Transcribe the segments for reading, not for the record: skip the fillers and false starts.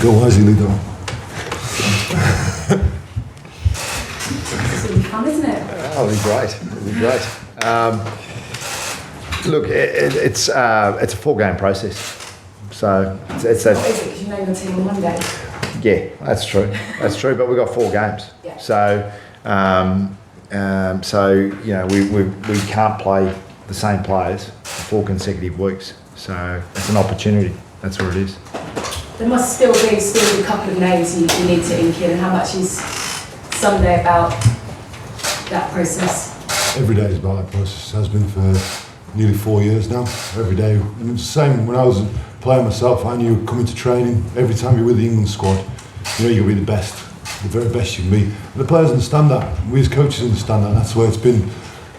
Go Wesley though. It's really fun, isn't it? Oh, it'll be great. It'll be great. Look, it's a 4-game process, so it's What is it? Because you know your team on Monday. Yeah, that's true. That's true. But we've got 4 games, Yeah. so you know we can't play the same players for 4 consecutive weeks. So it's an opportunity. That's what it is. There must still be a couple of names you need to ink in, and how much is Sunday about that process? Every day is about that process. It has been for nearly 4 years now. Every day. And it's the same when I was playing myself. I knew coming to training, every time you're with the England squad, you know you'll be the best, the very best you can be. And the players understand that. We as coaches understand that. And that's where it's been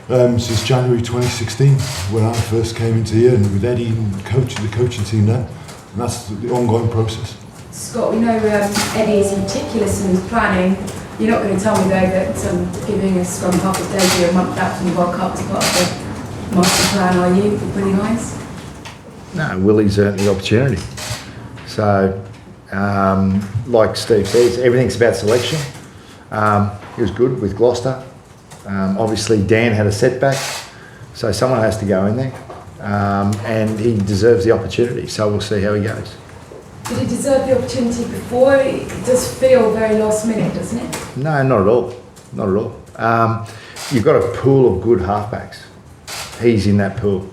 since January 2016 when I first came into here, and with Eddie and the coaching team then. And that's the ongoing process. Scott, we know Eddie is meticulous in his planning. You're not going to tell me though that giving a scrum half a debut a month out from the World Cup is part of the master plan, are you, for Billy Hines? No, Willie's earned the opportunity. So, like Steve says, everything's about selection. He was good with Gloucester. Obviously, Dan had a setback, so someone has to go in there, and he deserves the opportunity. So we'll see how he goes. Did he deserve the opportunity before? It does feel very last minute, doesn't it? No, not at all. Not at all. You've got a pool of good halfbacks. He's in that pool.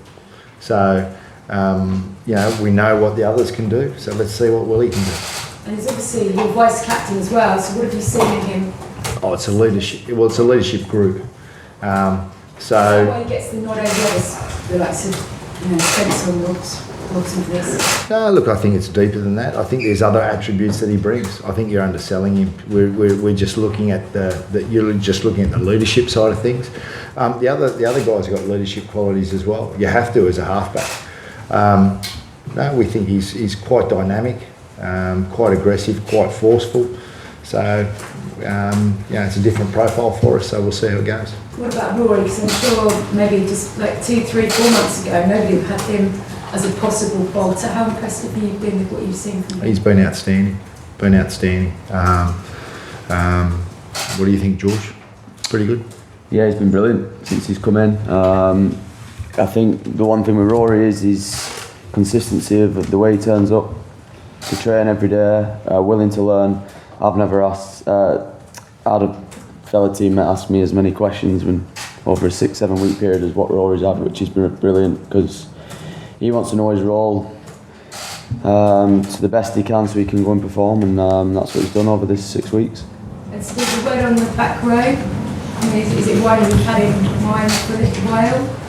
So, you know, we know what the others can do. So let's see what Willie can do. And he's obviously your vice captain as well. So what have you seen in him? Oh, it's a leadership. Well, it's a leadership group. Why he gets the nod over others, the likes of, you know, Spencer and Robson for this? No, look, I think it's deeper than that. I think there's other attributes that he brings. I think you're underselling him. We're just looking at you're just looking at the leadership side of things. The other guys have got leadership qualities as well. You have to as a halfback. No, we think he's quite dynamic, quite aggressive, quite forceful. So, it's a different profile for us. So we'll see how it goes. What about Rory? Because I'm sure maybe just like 2, 3, 4 months ago, nobody had him as a possible bolter. How impressed have you been with what you've seen from him? He's been outstanding. What do you think, George? Pretty good? Yeah, he's been brilliant since he's come in. I think the one thing with Rory is his consistency of the way he turns up to train every day, willing to learn. I've never had a fellow teammate ask me as many questions over a 6-7 week period as what Rory's had, which has been brilliant because he wants to know his role to the best he can so he can go and perform, and that's what he's done over this 6 weeks. And Steve, the word on the back row, I mean, is it why you've had in mind for a little while?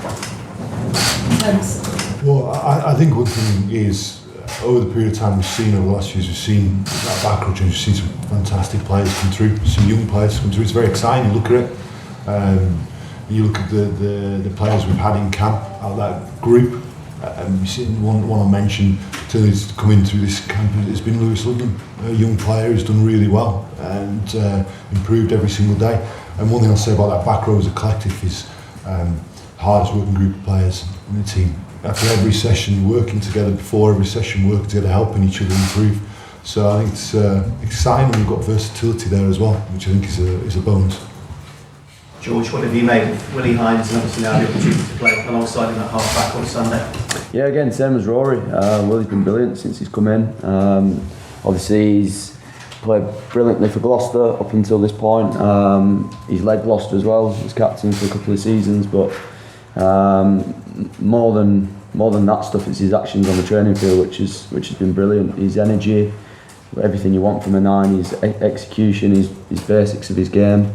Well, I think one thing is, over the period of time we've seen over the last few years, we've seen that back row change, we've seen some fantastic players come through, some young players come through. It's very exciting. You look at it, you look at the players we've had in camp out of that group. We've seen one I mentioned till he's come in through this camp. It's been Lewis Ludlam, a young player who's done really well and improved every single day. And one thing I'll say about that back row as a collective is hardest working group of players in the team. After every session, working together, before every session, working together, helping each other improve. So I think it's exciting, and we've got versatility there as well, which I think is a bonus. George, what have you made of Willie Hines, and obviously now the opportunity to play alongside him at half back on Sunday? Yeah, again, same as Rory. Willie's been brilliant since he's come in. Obviously, he's played brilliantly for Gloucester up until this point. He's led Gloucester as well. He's captain for a couple of seasons, but more than that stuff, it's his actions on the training field, which has been brilliant. His energy, everything you want from a 9, his execution, his basics of his game,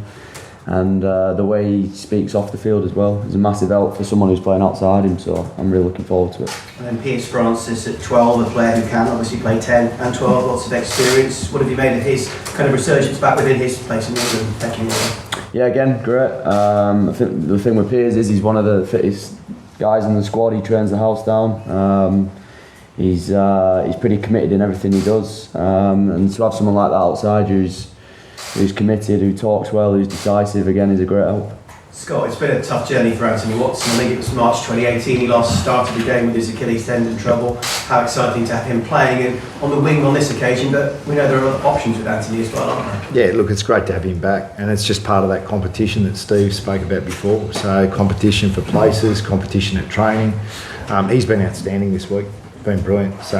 and the way he speaks off the field as well is a massive help for someone who's playing outside him. So I'm really looking forward to it. And then Piers Francis at 12, a player who can obviously play 10 and 12, lots of experience. What have you made of his kind of resurgence back within his place in England? Thank you. Yeah, again, great. I think the thing with Piers is he's one of the fittest guys in the squad. He trains the house down. He's pretty committed in everything he does, and to have someone like that outside you who's committed, who talks well, who's decisive, again, is a great help. Scott, it's been a tough journey for Anthony Watson. I think it was March 2018 he last started the game with his Achilles tendon trouble. How exciting to have him playing and on the wing on this occasion, but we know there are other options with Anthony as well, aren't there? Yeah, look, it's great to have him back, and it's just part of that competition that Steve spoke about before. So competition for places, competition at training. He's been outstanding this week, been brilliant. So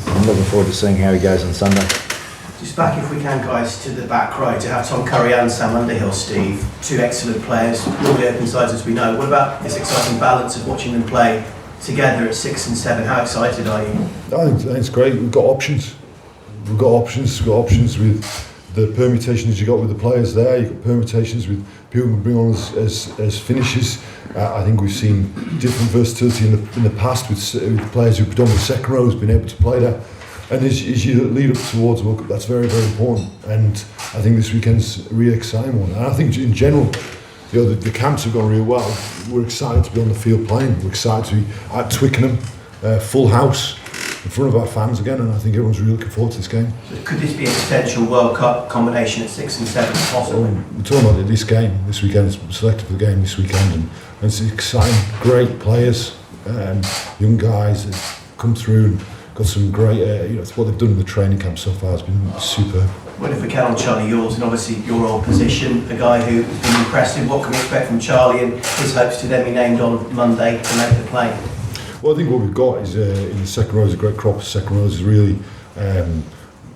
I'm looking forward to seeing how he goes on Sunday. Just back, if we can, guys, to the back row, to have Tom Curry and Sam Underhill, Steve, two excellent players, normally open sides as we know. What about this exciting balance of watching them play together at 6 and 7? How excited are you? I think it's great. We've got options. We've got options with the permutations you got with the players there. You've got permutations with people who can bring on as finishers. I think we've seen different versatility in the past with players who predominantly second row has been able to play there. And as you lead up towards the World Cup, that's very, very important. And I think this weekend's a really exciting one. And I think in general, the camps have gone really well. We're excited to be on the field playing. We're excited to be at Twickenham, full house, in front of our fans again. And I think everyone's really looking forward to this game. So could this be a potential World Cup combination at 6 and 7 possible? We're talking about this game this weekend. It's selected for the game this weekend, and it's exciting. Great players, young guys that come through and got some great, it's what they've done in the training camp so far has been superb. Well, if we can on Charlie Yours, and obviously your old position, a guy who has been impressive, what can we expect from Charlie and his hopes to then be named on Monday to make the play? Well, I think what we've got is in the second row is a great crop of second rows. Is really,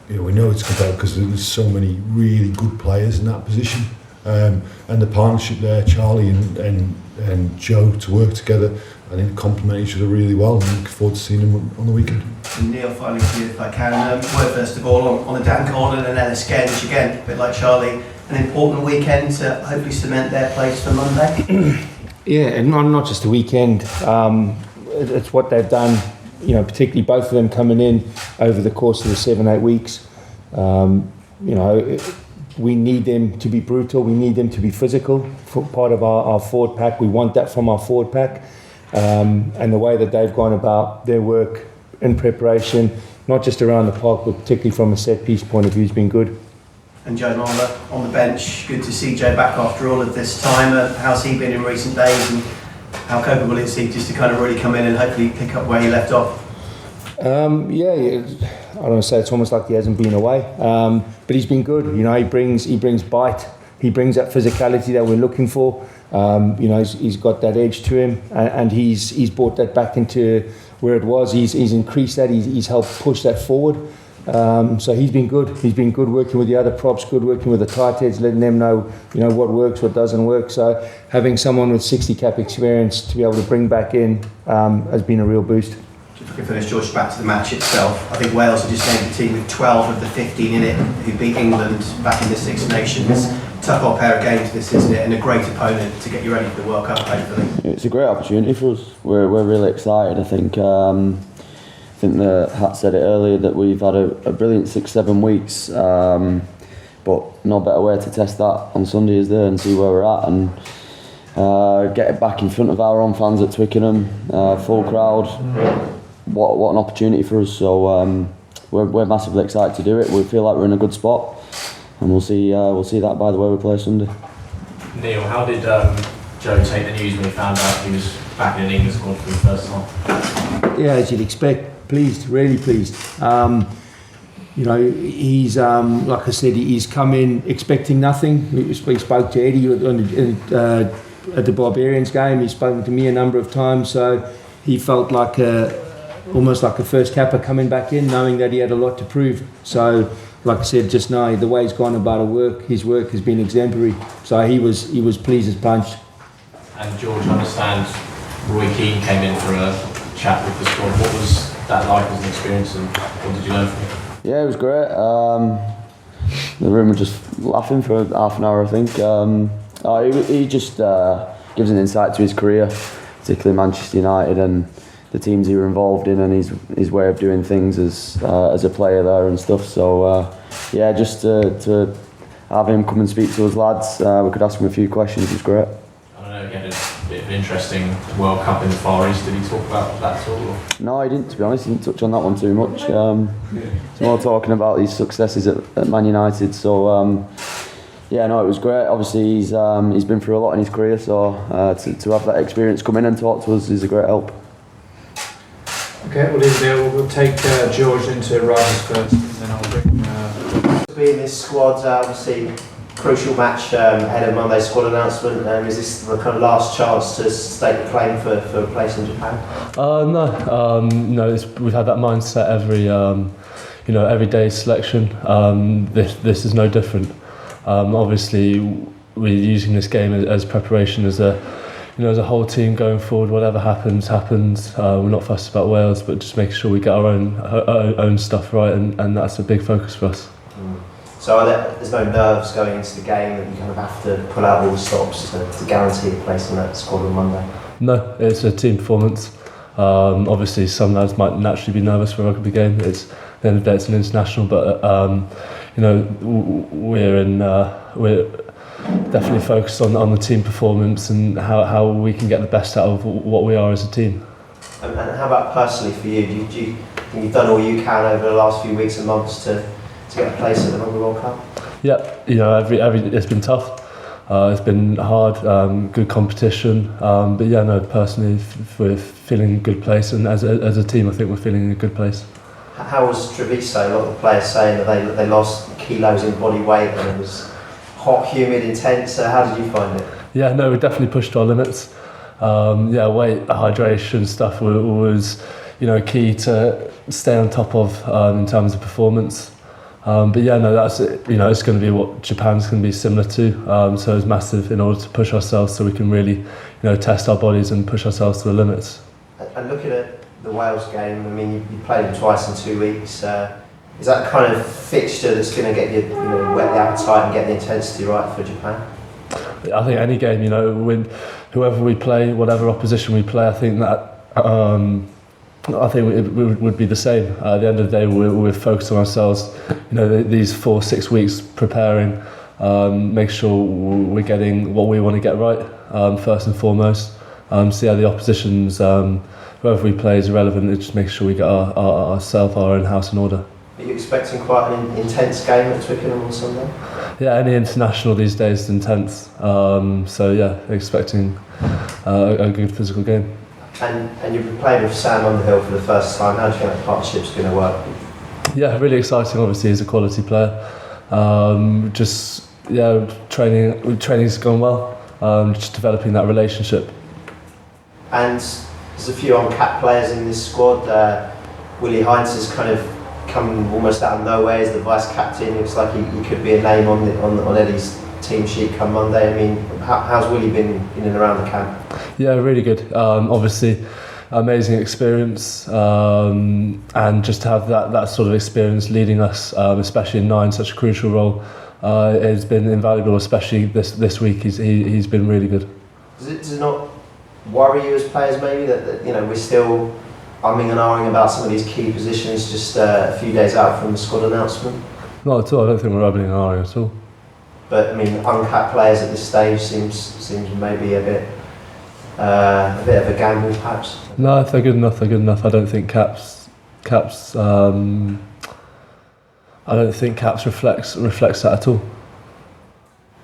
we know it's competitive because there's so many really good players in that position, and the partnership there, Charlie and Joe, to work together, I think complement each other really well, and I look forward to seeing them on the weekend. And Neil, finally to you if I can, word first of all on the Dan Gordon and Ellis Genge, again, a bit like Charlie, an important weekend to hopefully cement their place for Monday. Yeah, and not just a weekend, it's what they've done, particularly both of them coming in over the course of the 7-8 weeks. We need them to be brutal, we need them to be physical for part of our forward pack. We want that from our forward pack. And the way that they've gone about their work in preparation, not just around the park, but particularly from a set piece point of view, has been good. And Joe Marler on the bench, good to see Joe back after all of this time. How's he been in recent days, and how capable is he just to kind of really come in and hopefully pick up where he left off? I don't want to say it's almost like he hasn't been away, but he's been good. He brings bite, he brings that physicality that we're looking for. He's got that edge to him, and he's brought that back into where it was. He's increased that. He's helped push that forward. So he's been good. He's been good working with the other props, good working with the tight heads, letting them know what works, what doesn't work. So having someone with 60 cap experience to be able to bring back in has been a real boost. If we can finish, George, back to the match itself. I think Wales have just named a team with 12 of the 15 in it who beat England back in the Six Nations. Tough old pair of games this, isn't it? And a great opponent to get you ready for the World Cup, hopefully. It's a great opportunity for us. We're really excited. I think the Hat said it earlier that we've had a brilliant 6-7 weeks, but no better way to test that on Sunday is there and see where we're at and get it back in front of our own fans at Twickenham, full crowd. What an opportunity for us. So we're massively excited to do it. We feel like we're in a good spot, and we'll see that by the way we play Sunday. Neil, how did Joe take the news when he found out he was back in an England squad for the first time? Yeah, as you'd expect, pleased, really pleased. He's like I said, he's come in expecting nothing. We spoke to Eddie at the Barbarians game. He's spoken to me a number of times, so he felt like almost like a first capper coming back in, knowing that he had a lot to prove. So, like I said just now, the way he's gone about his work has been exemplary. So he was pleased as punch. And George, I understand Roy Keane came in for a chat with the squad. What was that like as an experience, and what did you learn from it? Yeah, it was great. The room was just laughing for half an hour, I think. He just gives an insight to his career, particularly Manchester United and the teams he were involved in, and his way of doing things as a player there and stuff. So just to have him come and speak to us lads, we could ask him a few questions. It was great. I don't know, he had a bit of an interesting World Cup in the Far East. Did he talk about that at all? No, he didn't. To be honest, he didn't touch on that one too much. It's more talking about his successes at Man United. So Yeah, no, it was great. Obviously, he's been through a lot in his career, so to have that experience come in and talk to us is a great help. Okay, we'll take George into Riders first, and then I'll bring. To be in this squad, obviously, crucial match ahead of Monday's squad announcement. Is this the kind of last chance to stake a claim for a place in Japan? No, we've had that mindset every day selection. This is no different. Obviously, we're using this game as preparation as a whole team going forward. Whatever happens. We're not fussed about Wales, but just making sure we get our own stuff right, and that's a big focus for us. So there's no nerves going into the game that you kind of have to pull out all the stops to guarantee a place in that squad on Monday? No, it's a team performance. Obviously, some lads might naturally be nervous for a rugby game. At the end of the day, it's an international, but we're definitely focused on the team performance and how we can get the best out of what we are as a team. And how about personally for you? Do you think you've done all you can over the last few weeks and months to get a place at the Rugby World Cup? Yeah, it's been tough. It's been hard, good competition. But yeah, no, personally, we're feeling in a good place, and as a team, I think we're feeling in a good place. How was Treviso? A lot of the players saying that they lost kilos in body weight and it was hot, humid, intense. How did you find it? Yeah, no, we definitely pushed our limits. Weight, hydration stuff was key to stay on top of in terms of performance. But yeah, no, that's it's going to be what Japan's going to be similar to. So it's massive in order to push ourselves, so we can really, test our bodies and push ourselves to the limits. And looking at the Wales game, I mean, you played them twice in 2 weeks. Is that the kind of fixture that's going to get you, whet the appetite and get the intensity right for Japan? I think any game, when whoever we play, whatever opposition we play, I think that. I think it would be the same. At the end of the day, we're focused on ourselves. These 4-6 weeks preparing, make sure we're getting what we want to get right first and foremost. So yeah, the oppositions, whoever we play is irrelevant. It's just make sure we get our own house in order. Are you expecting quite an intense game at Twickenham on Sunday? Yeah, any international these days is intense. So yeah, expecting a good physical game. And you've been playing with Sam Underhill for the first time. How do you think that partnership's going to work? Yeah, really exciting. Obviously, he's a quality player. Training's gone well. Just developing that relationship. And there's a few uncapped players in this squad. Willie Heinz has kind of come almost out of nowhere as the vice captain. Looks like he could be a name on Eddie's team sheet come Monday. I mean, how's Willie been in and around the camp? Yeah, really good. Obviously, amazing experience, and just to have that sort of experience leading us, especially in 9, such a crucial role, has been invaluable. Especially this week, he's been really good. Does it not worry you as players maybe that we're still umming and ahhing about some of these key positions just a few days out from the squad announcement? Not at all. I don't think we're umming and ahhing at all. But I mean, uncapped players at this stage seems maybe a bit of a gamble, perhaps. No, if they're good enough, they're good enough. I don't think caps reflects that at all.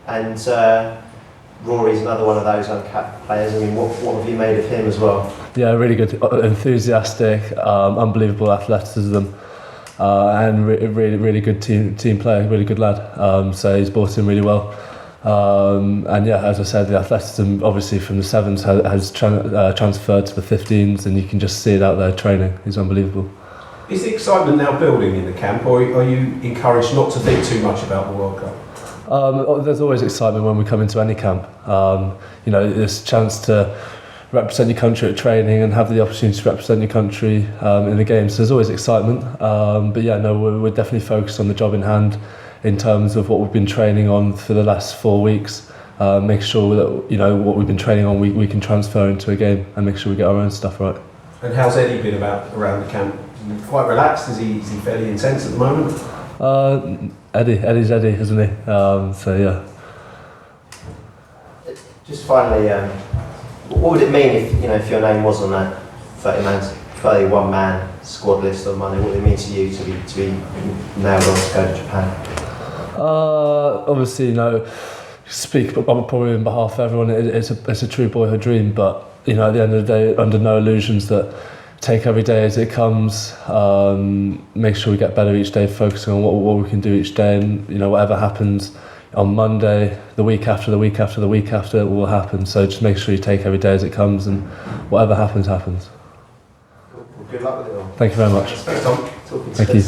And Rory's another one of those uncapped players. I mean, what have you made of him as well? Yeah, really good, enthusiastic, unbelievable athleticism. And really good team player, really good lad. So he's brought in really well. And yeah, as I said, the athleticism obviously from the 7s has transferred to the 15s, and you can just see it out there training. He's unbelievable. Is the excitement now building in the camp, or are you encouraged not to think too much about the World Cup? There's always excitement when we come into any camp. There's a chance to represent your country at training and have the opportunity to represent your country in the games. So there's always excitement. But yeah, no, we're definitely focused on the job in hand in terms of what we've been training on for the last 4 weeks. Make sure that what we've been training on we can transfer into a game and make sure we get our own stuff right. And how's Eddie been around the camp? Quite relaxed? Is he fairly intense at the moment? Eddie's Eddie, isn't he? So yeah. Just finally, what would it mean if your name was on that 31 man squad list on Monday? What would it mean to you to be nailed on to go to Japan? Obviously, speak probably on behalf of everyone. It's a true boyhood dream, but at the end of the day, under no illusions, that take every day as it comes. Make sure we get better each day, focusing on what we can do each day, and whatever happens on Monday, the week after, the week after, the week after, it will happen. So just make sure you take every day as it comes, and whatever happens, happens. Good luck with it all. Thank you very much. Thanks, Tom. Thank you.